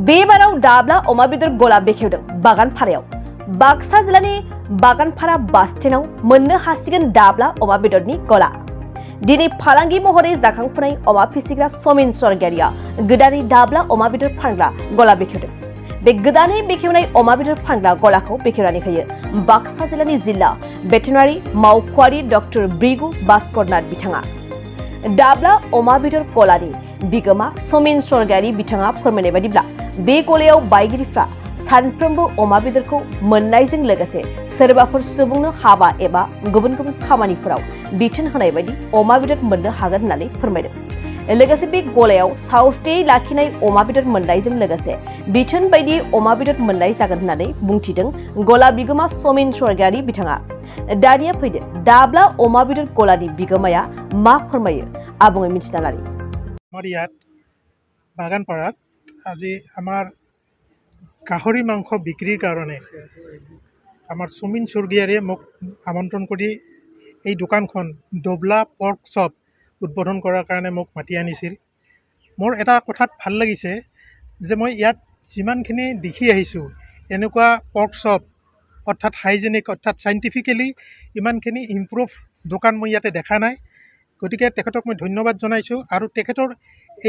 बेबाराव दाब्ला अमा बेदर गला बेखेवदों बागानपारायाव बाक्सा जिल्लानि बागानपारा बास स्टेन्डआव मोननो हासिगोन दाब्ला अमा बेदरनि गला। दिनै फालांगि महरै जाखांफुनाय अमा फिसिग्रा समिन सरगियारिया गोदानै दाब्ला अमा बेदर फानग्रा गला बेखेवदों। बे गोदानै बेखेवनाय अमा बेदर फानग्रा गलाखौ बेखेवनानै होयो बाक्सा जिल्लानि जिल्ला भेटेनारि मावख'आरि डक्टर ब्रिगु भास्करनाथ बिथाङा। दाब्ला अमा बेदर गलानि बिगोमा समिन सरगियारि बिथाङा फोरमायनाय बायदिब्ला बे गलायाव बायगिरिफ्रा सानफ्रोमबो अमा बेदरखौ मोननायजों लोगोसे सोरबाफोर सुबुंनो हाबा एबा गुबुन गुबुन खामानिफोराव बिथोन होनाय बायदि अमा बेदर मोननो हागोन होननानै फोरमायदों। लोगोसे बे गलायाव सावस्रियै लाखिनाय अमा बेदर मोननायजों लोगोसे बिथोन बायदि अमा बेदर मोननाय जागोन होननानै बुंथिदों गला बिगोमा समिन सरगियारि बिथाङा। दानिया फैदो दाब्ला अमा बेदर गलानि बिगोमाया मा फोरमायो आबुङै मिथिना लानि। আমাৰ ইয়াত বাগানপাৰাত আজি আমাৰ গাহৰি মাংস বিক্ৰীৰ কাৰণে আমাৰ সুমিন স্বৰ্গীয়াৰীয়ে মোক আমন্ত্ৰণ কৰি এই দোকানখন দবলা পৰ্ক শ্বপ উদ্বোধন কৰাৰ কাৰণে মোক মাতি আনিছিল। মোৰ এটা কথাত ভাল লাগিছে যে মই ইয়াত যিমানখিনি দেখি আহিছোঁ এনেকুৱা পৰ্ক শ্বপ অৰ্থাৎ হাইজেনিক অৰ্থাৎ চাইণ্টিফিকেলি ইমানখিনি ইম্প্ৰুভ দোকান মই ইয়াতে দেখা নাই। গতিকে তেখেতক মই ধন্যবাদ জনাইছোঁ আৰু তেখেতৰ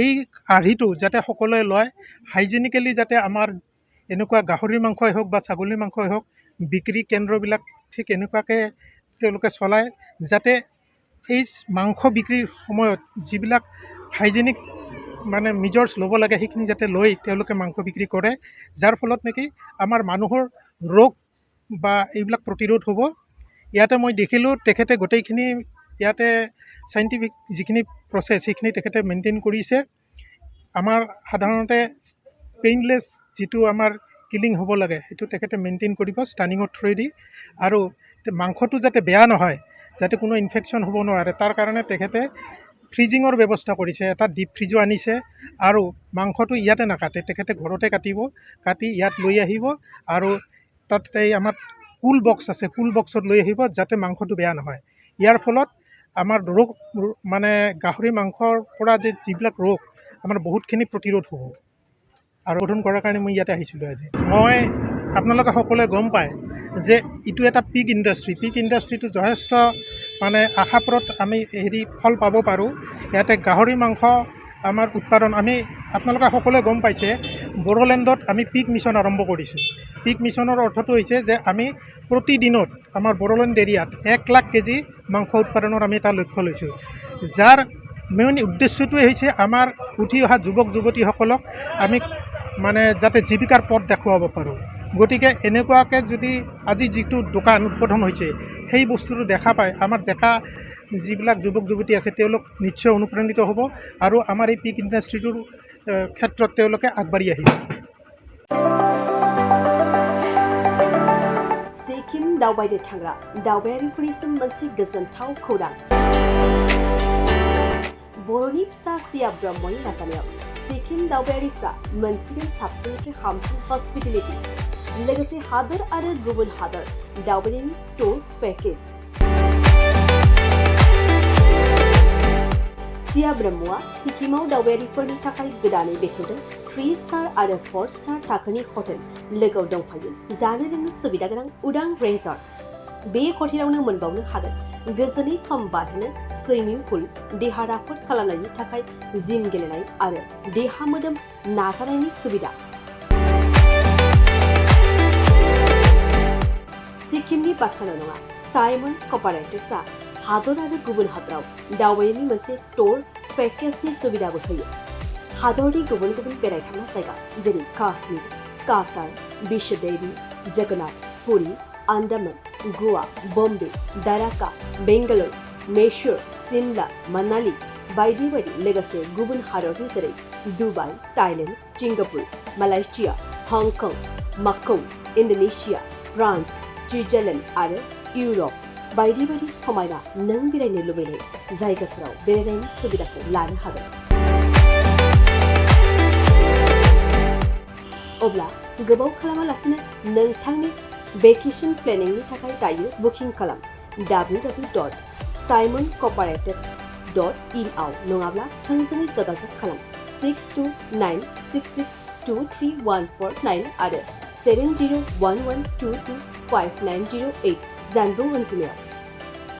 এই আৰ্হিটো যাতে সকলোৱে লয়, হাইজেনিকেলি যাতে আমাৰ এনেকুৱা গাহৰি মাংসই হওক বা ছাগলী মাংসই হওক বিক্ৰী কেন্দ্ৰবিলাক ঠিক এনেকুৱাকৈ তেওঁলোকে চলায়, যাতে এই মাংস বিক্ৰীৰ সময়ত যিবিলাক হাইজেনিক মানে মেজাৰ্ছ ল'ব লাগে সেইখিনি যাতে লৈ তেওঁলোকে মাংস বিক্ৰী কৰে, যাৰ ফলত নেকি আমাৰ মানুহৰ ৰোগ বা এইবিলাক প্ৰতিৰোধ হ'ব। ইয়াতে মই দেখিলোঁ তেখেতে গোটেইখিনি ইয়াতে চাইণ্টিফিক যিখিনি প্ৰচেছ সেইখিনি তেখেতে মেইনটেইন কৰিছে। আমাৰ সাধাৰণতে পেইনলেছ যিটো আমাৰ কিলিং হ'ব লাগে সেইটো তেখেতে মেইনটেইন কৰিব ষ্টানিঙৰ থ্ৰুৱেদি, আৰু মাংসটো যাতে বেয়া নহয়, যাতে কোনো ইনফেকশ্যন হ'ব নোৱাৰে তাৰ কাৰণে তেখেতে ফ্ৰিজিঙৰ ব্যৱস্থা কৰিছে। এটা ডিপ ফ্ৰিজো আনিছে আৰু মাংসটো ইয়াতে নাকাটে, তেখেতে ঘৰতে কাটিব, কাটি ইয়াত লৈ আহিব আৰু তাত এই আমাৰ কুল বক্স আছে, কুল বক্সত লৈ আহিব যাতে মাংসটো বেয়া নহয়। ইয়াৰ ফলত আমাৰ ৰোগ মানে গাহৰি মাংসৰ পৰা যে যিবিলাক ৰোগ আমাৰ বহুতখিনি প্ৰতিৰোধ হ'ব। আৰু উদ্বোধন কৰাৰ কাৰণে মই ইয়াতে আহিছিলোঁ আজি। মই আপোনালোকে সকলোৱে গম পায় যে এইটো এটা পিক ইণ্ডাষ্ট্ৰি, পিক ইণ্ডাষ্ট্ৰিটো যথেষ্ট মানে আশাপুৰত আমি ফল পাব পাৰোঁ। ইয়াতে গাহৰি মাংস আমাৰ উৎপাদন আমি আপোনালোকে সকলোৱে গম পাইছে বড়োলেণ্ডত আমি পিক মিছন আৰম্ভ কৰিছোঁ। পিক মিছনৰ অৰ্থটো হৈছে যে আমি প্ৰতিদিনত আমাৰ বড়োলেণ্ড এৰিয়াত 1 লাখ কেজি মাংস উৎপাদনৰ আমি এটা লক্ষ্য লৈছোঁ, যাৰ মেইন উদ্দেশ্যটোৱে হৈছে আমাৰ উঠি অহা যুৱক যুৱতীসকলক আমি মানে যাতে জীৱিকাৰ পথ দেখুৱাব পাৰোঁ। গতিকে এনেকুৱাকৈ যদি আজি যিটো দোকান উদ্বোধন হৈছে সেই বস্তুটো দেখা পায় আমাৰ ডেকা যিবিলাক যুৱক যুৱতী আছে তেওঁলোক নিশ্চয় অনুপ্ৰাণিত হ'ব আৰু আমাৰ এই পিক ইণ্ডাষ্ট্ৰিটোৰ ক্ষেত্ৰত তেওঁলোকে আগবাঢ়ি আহিব। सिक्किम दावबायनो थांग्रा दावबायारिफोरनिसिम मोनसे गोजोनथाव खौरां। बर'नि फिसा सिया ब्रह्मनि नाजानायाव सिक्किम दावबायारिफ्रा मोनसिगोन साबसिननिफ्राय हामसिन हस्पिटेलिटी, लोगोसे हादोर आरो गुबुन हादोर दावबायनायनि टुर पेकेज। सिया ब्रह्मआ सिक्किमाव दावबायारिफोरनि थाखाय गोदानै बेखेवदों 3 स्टार आरो 4 स्टार थाखोनि हटेल लोगोआव दंफायो जानो लोंनो सुबिदा गोनां उदां रेजर्ट। बे हटेलावनो मोनबावनो हागोन गोजोनै सम बारहोनो सुइमिं पुल, देहा राफोद खालामनायनि थाखाय जिम गेलेनाय आरो देहा मोदोम नाजानायनि सुबिदा। सिक्किमनि बाथ्राल' नङा, साइमन कपारेटिव्सआ हादर आरो गुबुन हादराव दावबायनायनि मोनसे टुर पेकेजनि सुबिदाबो होयो। हादरनि गुबुन गुबुन बेरायथावना जायगा जेरै काश्मीर, कातार, विश्वदेवी, जगन्नाथ, पुरी, आन्दामान, गोवा, बम्बे, दाराका, बेंगालुरु, मैसूर, सिमला, मनाली बायदि बायदि, लोगोसे गुबुन हादरनि जेरै Dubai, Thailand, Singapore, Malaysia, Hong Kong, Macau, Indonesia, France, Switzerland आरो इउरप बायदि बायदि समायना नों बेरायनो लुबैनाय जायगाफोराव बेरायनायनि सुबिदाखौ लानो हागोन। अब्ला गोबाव खालामालासिनो नोंथांनि भेकेशन प्लेनिंनि थाखाय दायो बुकिं खालाम www.simoncooperates.in आव नङाब्ला थोंजोङै जगाजग खालाम 62966 701123149 आरो 7011225908 जानबुं अनजिमायाव